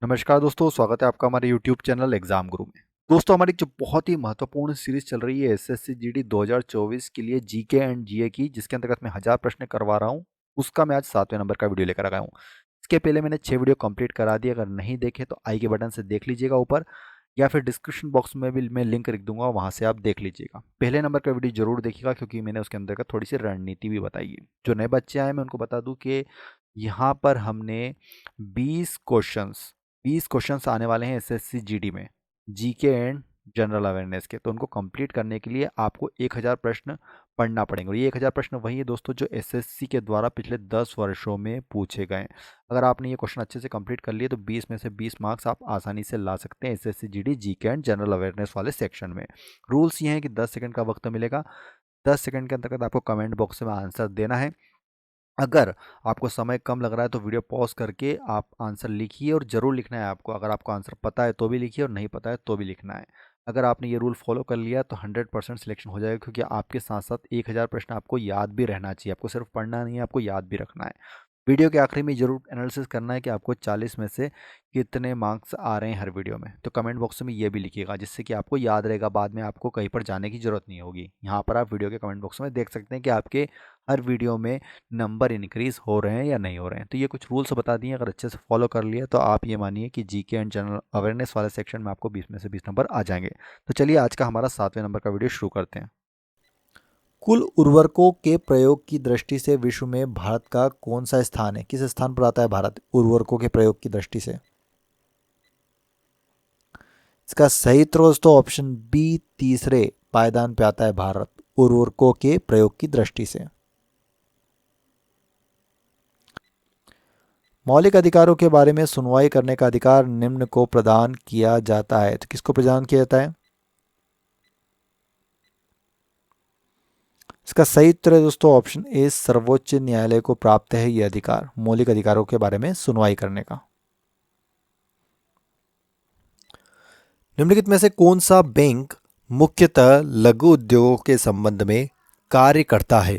नमस्कार दोस्तों, स्वागत है आपका हमारे YouTube चैनल एग्जाम गुरु में। दोस्तों, हमारी जो बहुत ही महत्वपूर्ण सीरीज चल रही है एसएससी जीडी 2024 के लिए जीके एंड जीए की, जिसके अंतर्गत मैं 1000 प्रश्न करवा रहा हूं, उसका मैं आज 7वें नंबर का वीडियो लेकर आ गया हूं। इसके पहले मैंने 6 वीडियो कंप्लीट करा दिए। अगर नहीं देखे तो आई के बटन से देख लीजिएगा ऊपर, या फिर डिस्क्रिप्शन बॉक्स में भी मैं लिंक लिख दूंगा, वहां से आप देख लीजिएगा। पहले नंबर का वीडियो जरूर देखिएगा, क्योंकि मैंने उसके अंतर्गत थोड़ी सी रणनीति भी बताई है। जो नए बच्चे आए मैं उनको बता दूं कि यहाँ पर हमने 20 क्वेश्चंस 20 क्वेश्चंस आने वाले हैं एसएससी जीडी में, जीके एंड जनरल अवेयरनेस के। तो उनको कंप्लीट करने के लिए आपको 1000 प्रश्न पढ़ना पड़ेंगे, और ये 1000 प्रश्न वही है दोस्तों जो एसएससी के द्वारा पिछले 10 वर्षों में पूछे गए हैं। अगर आपने ये क्वेश्चन अच्छे से कंप्लीट कर लिए तो 20 में से 20 मार्क्स आप आसानी से ला सकते हैं SSC GD GK and general awareness वाले सेक्शन में। रूल्स ये हैं कि 10 सेकंड का वक्त मिलेगा। 10 सेकंड के अंतर्गत आपको कमेंट बॉक्स में आंसर देना है। अगर आपको समय कम लग रहा है तो वीडियो पॉज करके आप आंसर लिखिए, और ज़रूर लिखना है आपको। अगर आपको आंसर पता है तो भी लिखिए, और नहीं पता है तो भी लिखना है। अगर आपने ये रूल फॉलो कर लिया तो 100% सिलेक्शन हो जाएगा, क्योंकि आपके साथ साथ 1000 प्रश्न आपको याद भी रहना चाहिए। आपको सिर्फ पढ़ना नहीं है, आपको याद भी रखना है। वीडियो के आखिरी में जरूर एनालिसिस करना है कि आपको 40 में से कितने मार्क्स आ रहे हैं हर वीडियो में। तो कमेंट बॉक्स में ये भी लिखिएगा, जिससे कि आपको याद रहेगा, बाद में आपको कहीं पर जाने की ज़रूरत नहीं होगी। यहाँ पर आप वीडियो के कमेंट बॉक्स में देख सकते हैं कि आपके हर वीडियो में नंबर इंक्रीज हो रहे हैं या नहीं हो रहे हैं। तो ये कुछ रूल्स बता दिए, अगर अच्छे से फॉलो कर लिए तो आप ये मानिए कि जीके एंड जनरल अवेयरनेस वाले सेक्शन में आपको 20 में से 20 नंबर आ जाएंगे। तो चलिए आज का हमारा 7वें नंबर का वीडियो शुरू करते हैं। कुल उर्वरकों के प्रयोग की दृष्टि से विश्व में भारत का कौन सा स्थान है? किस स्थान पर आता है भारत उर्वरकों के प्रयोग की दृष्टि से? इसका सही उत्तर दोस्तों ऑप्शन बी, तीसरे पायदान पे आता है भारत उर्वरकों के प्रयोग की दृष्टि से। मौलिक अधिकारों के बारे में सुनवाई करने का अधिकार निम्न को प्रदान किया जाता है। तो किसको प्रदान किया जाता है? इसका सही उत्तर है दोस्तों ऑप्शन ए, सर्वोच्च न्यायालय को प्राप्त है यह अधिकार, मौलिक अधिकारों के बारे में सुनवाई करने का। निम्नलिखित में से कौन सा बैंक मुख्यतः लघु उद्योगों के संबंध में कार्य करता है?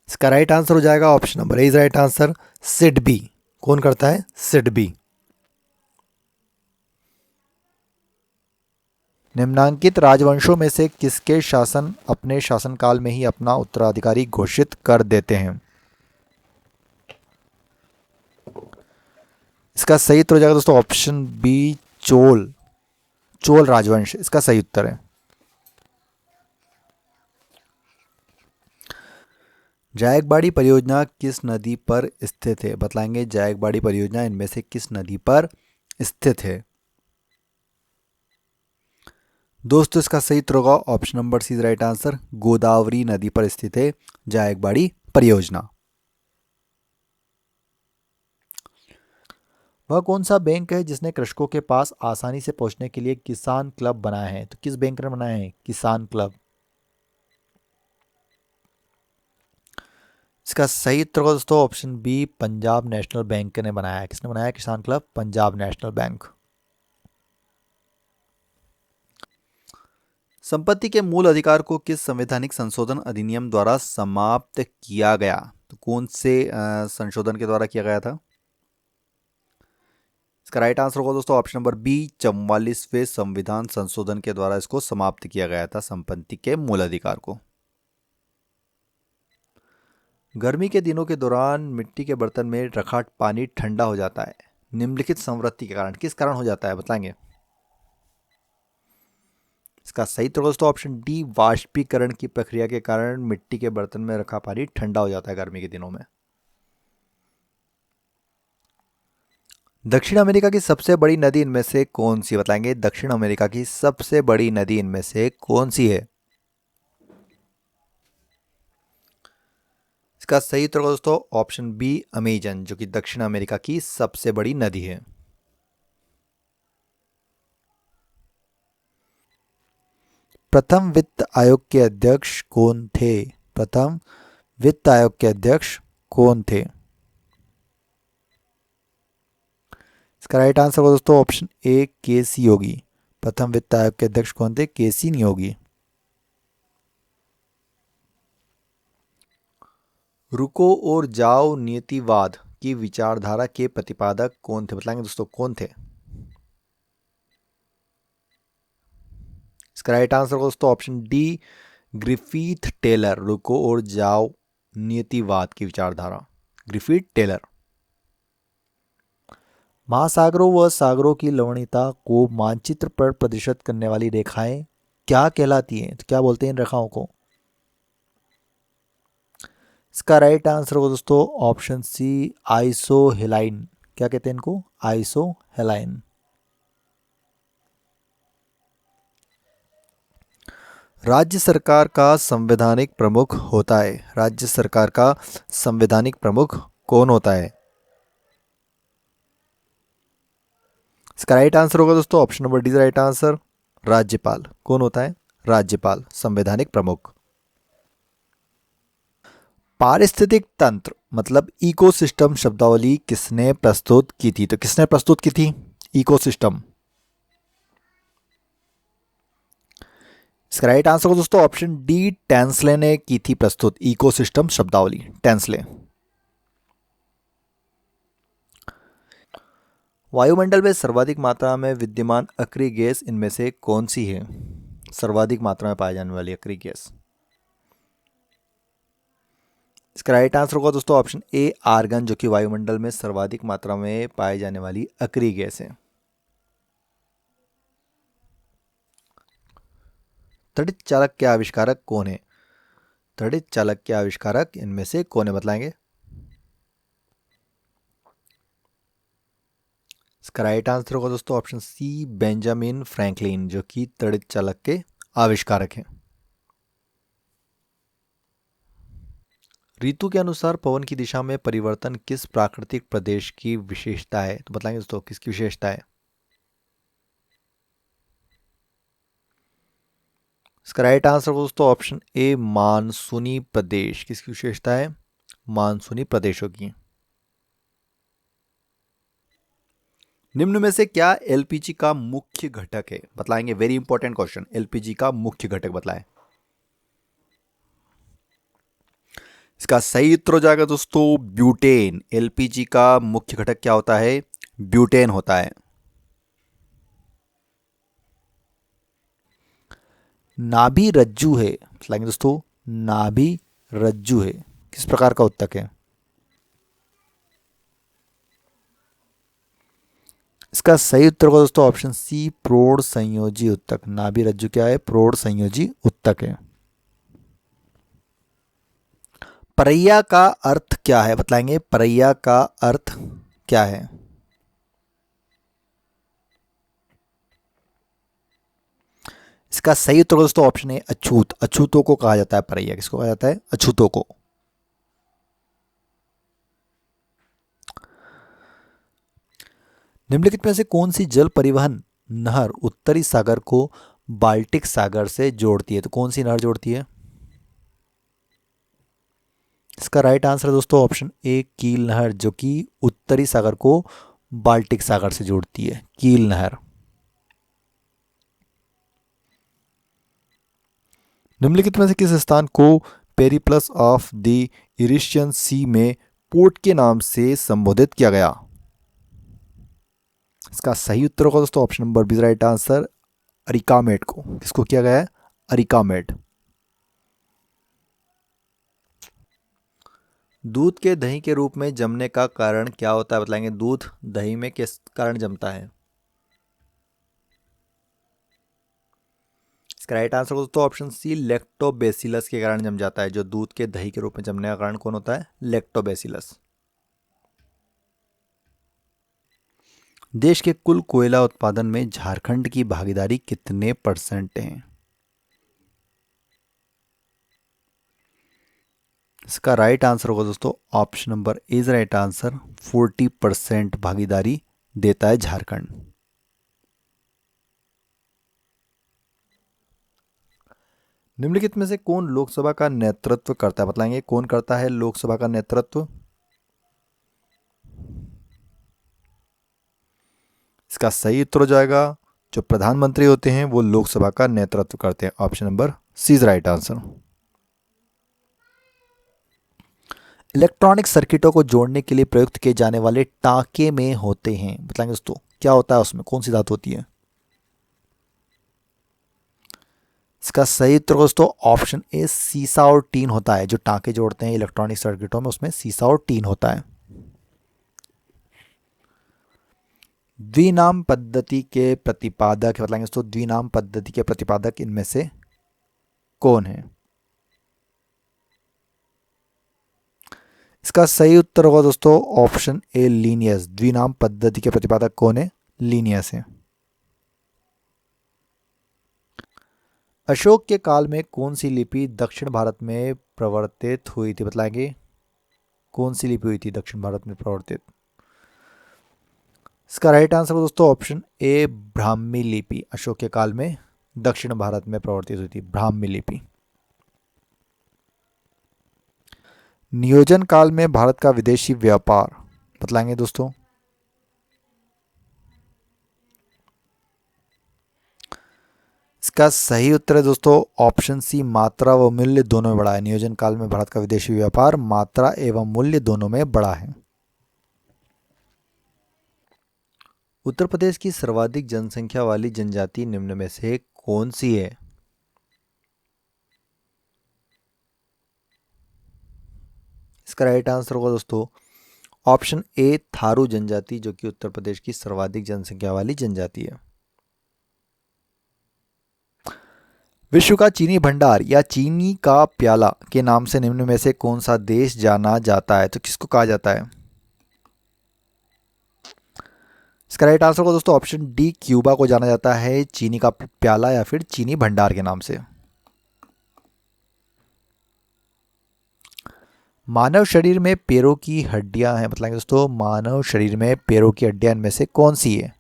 इसका राइट आंसर हो जाएगा option number A is right answer, SIDBI. कौन करता है? सिडबी। निम्नांकित राजवंशों में से किसके शासन अपने शासनकाल में ही अपना उत्तराधिकारी घोषित कर देते हैं? इसका सही उत्तर हो जाएगा दोस्तों ऑप्शन बी, चोल। चोल राजवंश इसका सही उत्तर है। जायकबाड़ी परियोजना किस नदी पर स्थित है? बतलाएंगे जायकबाड़ी परियोजना इनमें से किस नदी पर स्थित है? दोस्तों इसका सही उत्तर होगा option number C right answer, Godavari नदी पर स्थित है जायकबाड़ी परियोजना। वह कौन सा बैंक है जिसने कृषकों के पास आसानी से पहुंचने के लिए किसान क्लब बनाया है? तो किस बैंक ने बनाया है किसान क्लब? इसका सही उत्तर होगा दोस्तों ऑप्शन बी, पंजाब नेशनल बैंक ने बनाया है। किसने बनाया किसान क्लब? पंजाब नेशनल बैंक। संपत्ति के मूल अधिकार को किस संवैधानिक संशोधन अधिनियम द्वारा समाप्त किया गया? तो कौन से संशोधन के द्वारा किया गया था? इसका राइट आंसर होगा दोस्तों ऑप्शन नंबर बी, 44वें संविधान संशोधन के द्वारा इसको समाप्त किया गया था, संपत्ति के मूल अधिकार को। गर्मी के दिनों के दौरान मिट्टी के बर्तन में रखा पानी ठंडा हो जाता है निम्नलिखित संवृत्ति के कारण। किस कारण हो जाता है बताएंगे? इसका सही उत्तर दोस्तों ऑप्शन डी, वाष्पीकरण की प्रक्रिया के कारण मिट्टी के बर्तन में रखा पानी ठंडा हो जाता है गर्मी के दिनों में। दक्षिण अमेरिका की सबसे बड़ी नदी इनमें से कौन सी? बताएंगे दक्षिण अमेरिका की सबसे बड़ी नदी इनमें से कौन सी है? इसका सही उत्तर होगा दोस्तों ऑप्शन बी, अमेजन, जो कि दक्षिण अमेरिका की सबसे बड़ी नदी है। प्रथम वित्त आयोग के अध्यक्ष कौन थे? प्रथम वित्त आयोग के अध्यक्ष कौन थे? इसका राइट आंसर होगा दोस्तों ऑप्शन ए, के सी योगी। प्रथम वित्त आयोग के अध्यक्ष कौन थे? के सी योगी। रुको और जाओ नीतिवाद की विचारधारा के प्रतिपादक कौन थे? बताएंगे दोस्तों कौन थे? इसका राइट आंसर होगा दोस्तों ऑप्शन डी, ग्रिफिथ टेलर। रुको और जाओ नियतिवाद की विचारधारा, ग्रिफिथ टेलर। महासागरों व सागरों की लवणीयता को मानचित्र पर प्रदर्शित करने वाली रेखाएं क्या कहलाती हैं? तो क्या बोलते हैं इन रेखाओं को? इसका राइट आंसर होगा दोस्तों ऑप्शन सी, आइसोहेलाइन। क्या कहते हैं इनको? आइसोहेलाइन। राज्य सरकार का संवैधानिक प्रमुख होता है। राज्य सरकार का संवैधानिक प्रमुख कौन होता है? इसका राइट आंसर होगा दोस्तों option number D right answer, राज्यपाल। कौन होता है? राज्यपाल संवैधानिक प्रमुख। पारिस्थितिक तंत्र मतलब इकोसिस्टम शब्दावली किसने प्रस्तुत की थी? तो किसने प्रस्तुत की थी इकोसिस्टम? इसका राइट आंसर हो दोस्तों ऑप्शन डी, टेंसले ने की थी प्रस्तुत इकोसिस्टम शब्दावली, टेंसले। वायुमंडल में सर्वाधिक मात्रा में विद्यमान अक्रिय गैस इनमें से कौन सी है? सर्वाधिक मात्रा में पाई जाने वाली अक्रिय गैस। इसका राइट आंसर होगा दोस्तों ऑप्शन ए, आर्गन, जो कि वायुमंडल में सर्वाधिक मात्रा में पाई जाने वाली अक्रिय गैस है। तड़ित चालक के आविष्कारक कौन है? तड़ित चालक के आविष्कारक इनमें से कौन है? बतलाएंगे। इसका राइट आंसर होगा दोस्तों ऑप्शन सी, बेंजामिन फ्रैंकलिन, जो कि तड़ित चालक के आविष्कारक हैं। ऋतु के अनुसार पवन की दिशा में परिवर्तन किस प्राकृतिक प्रदेश की विशेषता है? तो बताएंगे दोस्तों किसकी विशेषता है? इसका राइट आंसर दोस्तों ऑप्शन ए, मानसूनी प्रदेश। किसकी विशेषता है? मानसूनी प्रदेशों की। निम्न में से क्या एलपीजी का मुख्य घटक है? बतलाएंगे, वेरी इंपॉर्टेंट क्वेश्चन। एलपीजी का मुख्य घटक बतलाएं। इसका सही उत्तर हो जाएगा दोस्तों ब्यूटेन। एलपीजी का मुख्य घटक क्या होता है? ब्यूटेन होता है। नाभि रज्जु है, बतलाएंगे दोस्तों नाभि रज्जु है किस प्रकार का उत्तक है? इसका सही उत्तर होगा दोस्तों ऑप्शन सी, प्रौढ़ संयोजी उत्तक। नाभि रज्जु क्या है? प्रौढ़ संयोजी उत्तक है। परैया का अर्थ क्या है? बतलाएंगे परैया का अर्थ क्या है? इसका सही उत्तर दोस्तों ऑप्शन है अछूत। अछूतों को कहा जाता है परैया। किसको कहा जाता है? अछूतों को। निम्नलिखित में से कौन सी जल परिवहन नहर उत्तरी सागर को बाल्टिक सागर से जोड़ती है? तो कौन सी नहर जोड़ती है? इसका राइट आंसर है दोस्तों ऑप्शन ए, कील नहर, जो कि उत्तरी सागर को बाल्टिक सागर से जोड़ती है, कील नहर। निम्नलिखित में से किस स्थान को पेरिप्लस ऑफ द इरिशियन सी में पोर्ट के नाम से संबोधित किया गया? इसका सही उत्तर होगा दोस्तों option number B right answer, अरिकामेट को। किसको किया गया है? अरिकामेट। दूध के दही के रूप में जमने का कारण क्या होता है? बताएंगे दूध दही में किस कारण जमता है? इसका राइट आंसर दोस्तों ऑप्शन सी, लैक्टोबैसिलस के कारण जम जाता है। जो दूध के दही के रूप में जमने का कारण कौन होता है? लैक्टोबैसिलस। देश के कुल कोयला उत्पादन में झारखंड की भागीदारी कितने % है? इसका राइट आंसर होगा दोस्तों option number is right answer, 40% भागीदारी देता है झारखंड। निम्नलिखित में से कौन लोकसभा का नेतृत्व करता है? बताएंगे कौन करता है लोकसभा का नेतृत्व? इसका सही उत्तर हो जाएगा जो प्रधानमंत्री होते हैं वो लोकसभा का नेतृत्व करते हैं। Option number C is right answer. Electronic सर्किटों को जोड़ने के लिए प्रयुक्त किए जाने वाले टांके में होते हैं, बताएंगे दोस्तों क्या होता है उसमें, कौन सी धातु होती है? इसका सही उत्तर दोस्तों ऑप्शन ए सीसा और टीन होता है। जो टांके जोड़ते हैं इलेक्ट्रॉनिक सर्किटों में उसमें सीसा और टीन होता है। द्विनाम पद्धति के प्रतिपादक बताएंगे दोस्तों, द्विनाम पद्धति के प्रतिपादक इनमें से कौन है? इसका सही उत्तर होगा दोस्तों ऑप्शन ए लीनियस। द्विनाम पद्धति के प्रतिपादक कौन है? लीनियस है। अशोक के काल में कौन सी लिपि दक्षिण भारत में प्रवर्तित हुई थी, बताएंगे कौन सी लिपि हुई थी दक्षिण भारत में प्रवर्तित? इसका राइट आंसर दोस्तों ऑप्शन ए ब्राह्मी लिपि अशोक के काल में दक्षिण भारत में प्रवर्तित हुई थी, ब्राह्मी लिपि। नियोजन काल में भारत का विदेशी व्यापार बतलाएंगे दोस्तों। इसका सही उत्तर है दोस्तों ऑप्शन सी मात्रा व मूल्य दोनों में बढ़ा है। नियोजन काल में भारत का विदेशी व्यापार मात्रा एवं मूल्य दोनों में बढ़ा है। उत्तर प्रदेश की सर्वाधिक जनसंख्या वाली जनजाति निम्न में से कौन सी है? इसका राइट आंसर होगा दोस्तों ऑप्शन ए थारू जनजाति, जो कि उत्तर प्रदेश की सर्वाधिक जनसंख्या वाली जनजाति है। विश्व का चीनी भंडार या चीनी का प्याला के नाम से निम्न में से कौन सा देश जाना जाता है? तो किसको कहा जाता है? इसका राइट आंसर होगा दोस्तों ऑप्शन डी क्यूबा को जाना जाता है चीनी का प्याला या फिर चीनी भंडार के नाम से। मानव शरीर में पैरों की हड्डियां हैं, बताएंगे दोस्तों मानव शरीर में पैरों की हड्डियां इनमें से कौन सी है?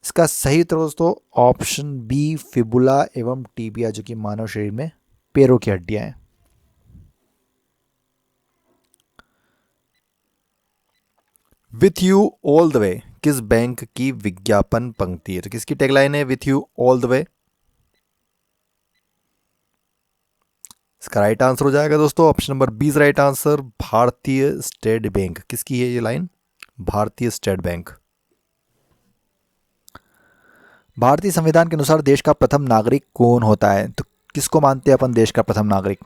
इसका सही उत्तर दोस्तों ऑप्शन बी फिबुला एवं टीबिया, जो कि मानव शरीर में पैरों की हड्डियां हैं। With you all the way किस बैंक की विज्ञापन पंक्ति है? तो किसकी टैगलाइन है with you all the way? इसका राइट आंसर हो जाएगा दोस्तों ऑप्शन नंबर 20 राइट आंसर भारतीय स्टेट बैंक। किसकी है ये लाइन? भारतीय स्टेट बैंक। भारतीय संविधान के अनुसार देश का प्रथम नागरिक कौन होता है? तो किसको मानते हैं अपन देश का प्रथम नागरिक?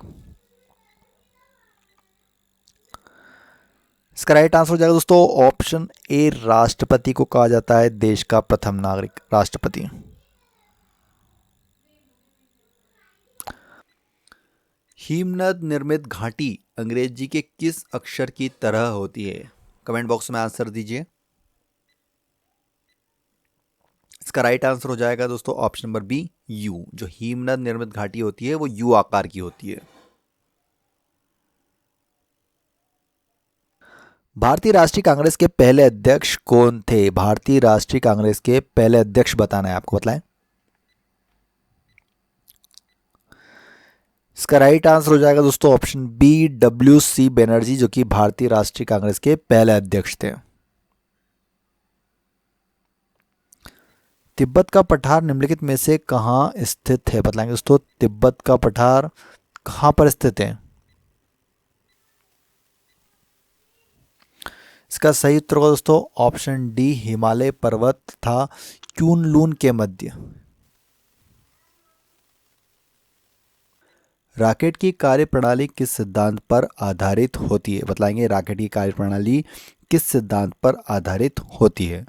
इसका राइट आंसर हो जाएगा दोस्तों ऑप्शन ए राष्ट्रपति को कहा जाता है देश का प्रथम नागरिक, राष्ट्रपति। हिमनद निर्मित घाटी अंग्रेजी के किस अक्षर की तरह होती है? कमेंट बॉक्स में आंसर दीजिए। इसका राइट आंसर हो जाएगा दोस्तों ऑप्शन नंबर बी यू। जो हिमनद निर्मित घाटी होती है वो यू आकार की होती है। भारतीय राष्ट्रीय कांग्रेस के पहले अध्यक्ष कौन थे? भारतीय राष्ट्रीय कांग्रेस के पहले अध्यक्ष बताना है आपको, बताएं। इसका राइट आंसर हो जाएगा दोस्तों ऑप्शन बी WC बनर्जी, जो कि भारतीय राष्ट्रीय कांग्रेस के पहले अध्यक्ष थे। तिब्बत का पठार निम्नलिखित में से कहाँ स्थित है? बताएंगे दोस्तों तिब्बत का पठार कहाँ पर स्थित है? इसका सही उत्तर होगा दोस्तों ऑप्शन डी हिमालय पर्वत तथा क्यूनलून के मध्य। रॉकेट की कार्यप्रणाली किस सिद्धांत पर आधारित होती है? बताएंगे रॉकेट की कार्यप्रणाली किस सिद्धांत पर आधारित होती है?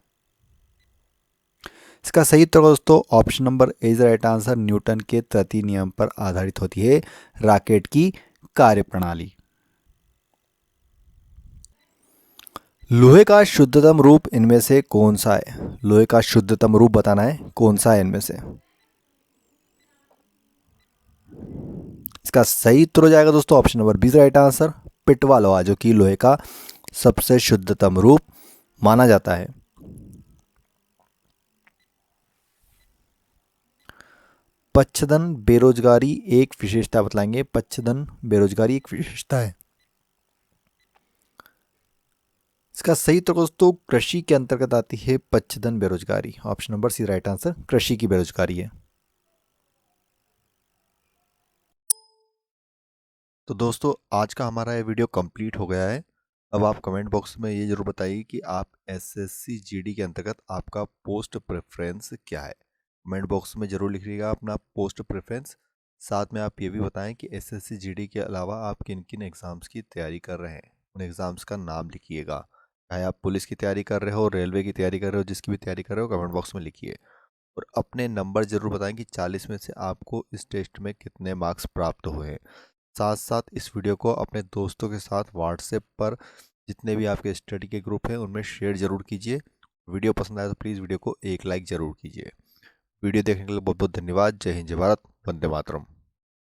इसका सही उत्तर होगा दोस्तों option number A is right answer Newton के तृतीय नियम पर आधारित होती है रॉकेट की कार्यप्रणाली। लोहे का शुद्धतम रूप इनमें से कौन सा है? लोहे का शुद्धतम रूप बताना है कौन सा है इनमें से? इसका सही उत्तर हो जाएगा दोस्तों ऑप्शन नंबर 20 राइट आंसर पिटवा लोहा, जो कि लोहे का सबसे शुद्धतम रूप माना जाता है। पच्छधन बेरोजगारी एक विशेषता बताएंगे। पच्छधन बेरोजगारी एक विशेषता है। इसका सही उत्तर दोस्तों कृषि के अंतर्गत आती है पच्छधन बेरोजगारी। Option number C right answer कृषि की बेरोजगारी है। तो दोस्तों आज का हमारा ये वीडियो कंप्लीट हो गया है। अब आप कमेंट बॉक्स में ये ज़रूर बताइए कि आप एसएससी जीडी के अंतर्गत आपका पोस्ट प्रेफरेंस क्या है। कमेंट बॉक्स में ज़रूर लिखिएगा अपना पोस्ट प्रेफरेंस। साथ में आप ये भी बताएं कि एसएससी जीडी के अलावा आप किन किन एग्ज़ाम्स की तैयारी कर रहे हैं, उन एग्ज़ाम्स का नाम लिखिएगा। चाहे आप पुलिस की तैयारी कर रहे हो, रेलवे की तैयारी कर रहे हो, जिसकी भी तैयारी कर रहे हो कमेंट बॉक्स में लिखिए। और अपने नंबर ज़रूर बताएं कि 40 में से आपको इस टेस्ट में कितने मार्क्स प्राप्त हुए हैं। साथ साथ इस वीडियो को अपने दोस्तों के साथ व्हाट्सएप पर जितने भी आपके स्टडी के ग्रुप हैं उनमें शेयर ज़रूर कीजिए। वीडियो पसंद आए तो प्लीज़ वीडियो को एक लाइक ज़रूर कीजिए। वीडियो देखने के लिए बहुत बहुत धन्यवाद। जय हिंद, जय भारत, वंदे मातरम।